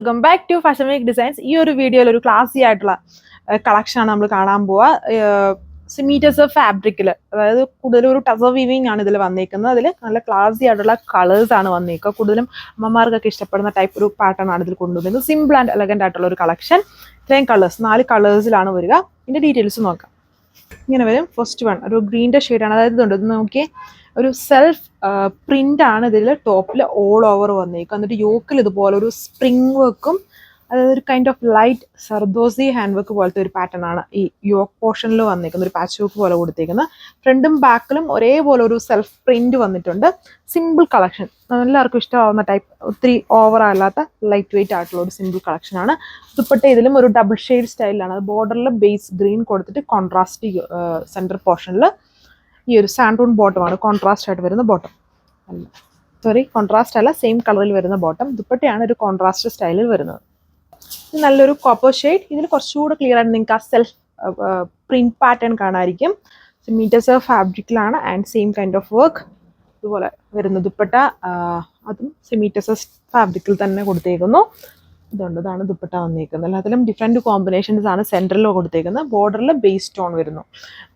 Welcome back to fashion week designs. ഈ ഒരു വീഡിയോയിൽ ഒരു ക്ലാസി ആയിട്ടുള്ള കളക്ഷനാണ് നമ്മൾ കാണാൻ പോവുക. മീറ്റേഴ്സ് ഓഫ് ഫാബ്രിക്കിൽ, അതായത് കൂടുതലും ഒരു ടസർ വീവിങ് ആണ് ഇതിൽ വന്നിരിക്കുന്നത്. അതിൽ നല്ല ക്ലാസി ആയിട്ടുള്ള കളേഴ്സ് ആണ് വന്നിരിക്കുക. കൂടുതലും അമ്മമാർക്കൊക്കെ ഇഷ്ടപ്പെടുന്ന ടൈപ്പ് ഒരു പാറ്റേൺ ആണ് ഇതിൽ കൊണ്ടുവരുന്നത്. സിമ്പിൾ ആൻഡ് എലഗന്റ് ആയിട്ടുള്ള ഒരു കളക്ഷൻ. ഇത്രയും കളേഴ്സ്, 4 കളേഴ്സിലാണ് വരിക. ഇതിന്റെ ഡീറ്റെയിൽസ് നോക്കാം. ഇങ്ങനെ വരും. ഫസ്റ്റ് വൺ ഒരു ഗ്രീൻ്റെ ഷെയ്ഡാണ്. അതായത് ഇതുണ്ട്, ഇത് നോക്കിയേ, ഒരു സെൽഫ് പ്രിന്റ് ആണ് ഇതിൽ ടോപ്പിൽ ഓൾ ഓവർ വന്നേക്കും. എന്നിട്ട് യോക്കിൽ ഇതുപോലെ ഒരു സ്പ്രിങ് വർക്കും, അതായത് ഒരു kind of light zardozi hand work പോലത്തെ ഒരു പാറ്റേൺ ആണ് ഈ യോക്ക് പോർഷനിൽ വന്നേക്കുന്നത്. ഒരു പാച്ച് വർക്ക് പോലെ കൊടുത്തേക്കുന്നത്. ഫ്രണ്ടും ബാക്കിലും ഒരേപോലെ ഒരു സെൽഫ് പ്രിന്റ് വന്നിട്ടുണ്ട്. സിമ്പിൾ കളക്ഷൻ, എല്ലാവർക്കും ഇഷ്ടമാവുന്ന ടൈപ്പ്, ഒത്തിരി ഓവർ അല്ലാത്ത ലൈറ്റ് വെയിറ്റ് ആയിട്ടുള്ള ഒരു സിമ്പിൾ കളക്ഷൻ ആണ്. ദുപ്പട്ട ഇതിലും ഒരു ഡബിൾ ഷെയ്ഡ് സ്റ്റൈലിലാണ്. അത് ബോർഡറിൽ ബേസ് ഗ്രീൻ കൊടുത്തിട്ട് കോൺട്രാസ്റ്റ് സെന്റർ പോർഷനിൽ ഈ ഒരു സാൻഡൂൺ ബോട്ടമാണ് കോൺട്രാസ്റ്റ് ആയിട്ട് വരുന്ന ബോട്ടം. അല്ല സോറി, കോൺട്രാസ്റ്റ് അല്ല, സെയിം കളറിൽ വരുന്ന ബോട്ടം. ദുപ്പട്ടയാണ് ഒരു കോൺട്രാസ്റ്റ് സ്റ്റൈലിൽ വരുന്നത്. നല്ലൊരു കോപ്പർ ഷെയ്ഡ്. ഇതിൽ കുറച്ചുകൂടെ ക്ലിയർ ആയിട്ട് നിങ്ങൾക്ക് ആ സെൽഫ് പ്രിന്റ് പാറ്റേൺ കാണാമായിരിക്കും. മീറ്റേഴ്സ് ഓഫ് ഫാബ്രിക്കിലാണ് and same kind of work ഇതുപോലെ വരുന്ന ദുപ്പട്ട. അതും മീറ്റേഴ്സ് ഓഫ് ഫാബ്രിക്കിൽ തന്നെ കൊടുത്തേക്കുന്നു. ഇതാണ് ദുപ്പട്ട വന്നിരിക്കുന്നത്. എല്ലാത്തിലും ഡിഫറെൻറ്റ് കോമ്പിനേഷൻസ് ആണ് സെൻറ്ററിൽ കൊടുത്തേക്കുന്നത്. ബോർഡറിൽ ബേസ് സ്റ്റോൺ വരുന്നു.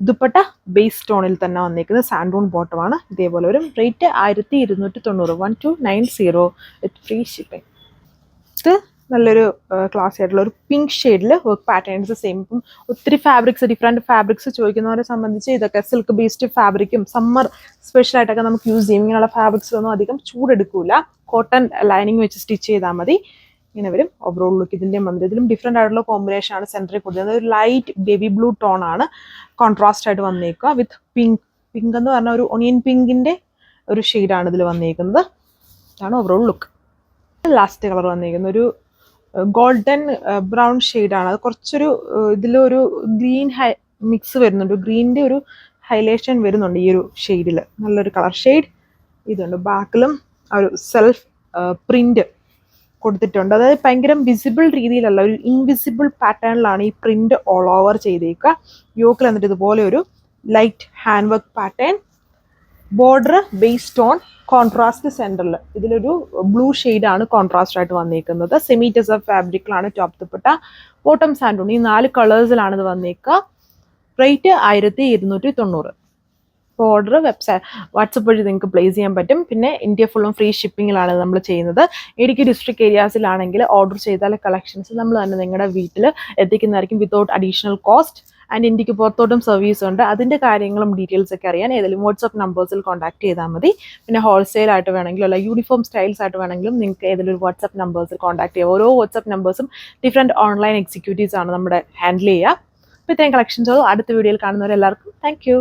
ദുപ്പട്ട ബേസ് സ്റ്റോണിൽ തന്നെ വന്നിരിക്കുന്നത്. സാൻഡൂൺ ബോട്ടമാണ്. ഇതേപോലെ വരും. റേറ്റ് 1290, 1290 വിത്ത് ഫ്രീ ഷിപ്പിംഗ്. ഇത് നല്ലൊരു ക്ലാസ് ആയിട്ടുള്ള ഒരു പിങ്ക് ഷെയ്ഡിൽ വർക്ക് പാറ്റേൺസ് സെയിം. ഇപ്പം ഒത്തിരി ഫാബ്രിക്സ്, ഡിഫറെൻറ്റ് ഫാബ്രിക്സ് ചോദിക്കുന്നവരെ സംബന്ധിച്ച് ഇതൊക്കെ സിൽക്ക് ബേസ്ഡ് ഫാബ്രിക്കും സമ്മർ സ്പെഷ്യലായിട്ടൊക്കെ നമുക്ക് യൂസ് ചെയ്യും. ഇങ്ങനെയുള്ള ഫാബ്രിക്സിലൊന്നും അധികം ചൂടെടുക്കില്ല. കോട്ടൺ ലൈനിങ് വെച്ച് സ്റ്റിച്ച് ചെയ്താൽ മതി. ഇങ്ങനെ വരും ഓവറോൾ ലുക്ക്. ഇതിൻ്റെ ഇതിലും ഡിഫറെൻ്റ് ആയിട്ടുള്ള കോമ്പിനേഷൻ ആണ് സെൻറ്ററിൽ കൊടുക്കുന്നത്. ഒരു ലൈറ്റ് ബേബി ബ്ലൂ ടോൺ ആണ് കോൺട്രാസ്റ്റ് ആയിട്ട് വന്നേക്കുക വിത്ത് പിങ്ക്. പിങ്ക് എന്ന് പറഞ്ഞാൽ ഒരു ഒണിയൻ പിങ്കിൻ്റെ ഒരു ഷെയ്ഡാണ് ഇതിൽ വന്നേക്കുന്നത്. ഇതാണ് ഓവറോൾ ലുക്ക്. ലാസ്റ്റ് കളർ വന്നേക്കുന്നത് ഒരു ഗോൾഡൻ ബ്രൗൺ ഷെയ്ഡാണ്. അത് കുറച്ചൊരു ഇതിലൊരു ഗ്രീൻ മിക്സ് വരുന്നുണ്ട്. ഗ്രീനിൻ്റെ ഒരു ഹൈലൈഷൻ വരുന്നുണ്ട് ഈ ഒരു ഷെയ്ഡിൽ. നല്ലൊരു കളർ ഷെയ്ഡ്. ഇതുണ്ട്. ബാക്കിലും ആ ഒരു സെൽഫ് പ്രിന്റ് കൊടുത്തിട്ടുണ്ട്. അതായത് ഭയങ്കര വിസിബിൾ രീതിയിലല്ല, ഒരു ഇൻവിസിബിൾ പാറ്റേണിലാണ് ഈ പ്രിന്റ് ഓൾ ഓവർ ചെയ്തേക്കുക. യോക്കിൽ എന്നിട്ട് ഇതുപോലെ ഒരു light hand work pattern. Border base stone, contrast സെൻറ്ററിൽ ഇതിലൊരു ബ്ലൂ ഷെയ്ഡാണ് കോൺട്രാസ്റ്റ് ആയിട്ട് വന്നിരിക്കുന്നത്. സെമീറ്റേഴ്സ് ഓഫ് ഫാബ്രിക്കിലാണ് ടോപ്പ് ദുപ്പട്ട. ബോട്ടം സാൻഡൂൺ. ഈ 4 കളേഴ്സിലാണ് ഇത് വന്നിരിക്കുക. റേറ്റ് 1290. ഓർഡർ വാട്സപ്പ് വഴി നിങ്ങൾക്ക് പ്ലേസ് ചെയ്യാൻ പറ്റും. പിന്നെ ഇന്ത്യ ഫുള്ളും ഫ്രീ ഷിപ്പിങ്ങിലാണ് നമ്മൾ ചെയ്യുന്നത്. ഇടുക്കി ഡിസ്ട്രിക്ട് ഏരിയാസിലാണെങ്കിൽ ഓർഡർ ചെയ്താൽ കളക്ഷൻസ് നമ്മൾ തന്നെ നിങ്ങളുടെ വീട്ടിൽ എത്തിക്കുന്നതായിരിക്കും വിത്തൗട്ട് അഡീഷണൽ കോസ്റ്റ്. ആൻഡ് ഇന്ത്യക്ക് പുറത്തോട്ടും സർവീസ് ഉണ്ട്. അതിൻ്റെ കാര്യങ്ങളും ഡീറ്റെയിൽസ് ഒക്കെ അറിയാൻ ഏതെങ്കിലും വാട്സപ്പ് നമ്പേഴ്സിൽ കോൺടാക്ട് ചെയ്താൽ മതി. പിന്നെ ഹോൾസെയിൽ ആയിട്ട് വേണമെങ്കിലും അല്ല യൂണിഫോം സ്റ്റൈൽസ് ആയിട്ട് വേണമെങ്കിലും നിങ്ങൾക്ക് ഏതെങ്കിലും വാട്സപ്പ് നമ്പേഴ്സിൽ കോൺടാക്ട് ചെയ്യാം. ഓരോ വാട്സപ്പ് നമ്പേഴ്സും ഡിഫറെൻറ്റ് ഓൺലൈൻ എക്സിക്യൂട്ടീവ്സ് ആണ് നമ്മുടെ ഹാൻഡിൽ ചെയ്യുക. അപ്പോൾ ഇത്രയും കളക്ഷൻസ് അടുത്ത വീഡിയോയിൽ കാണുന്നവരെല്ലാവർക്കും താങ്ക് യു.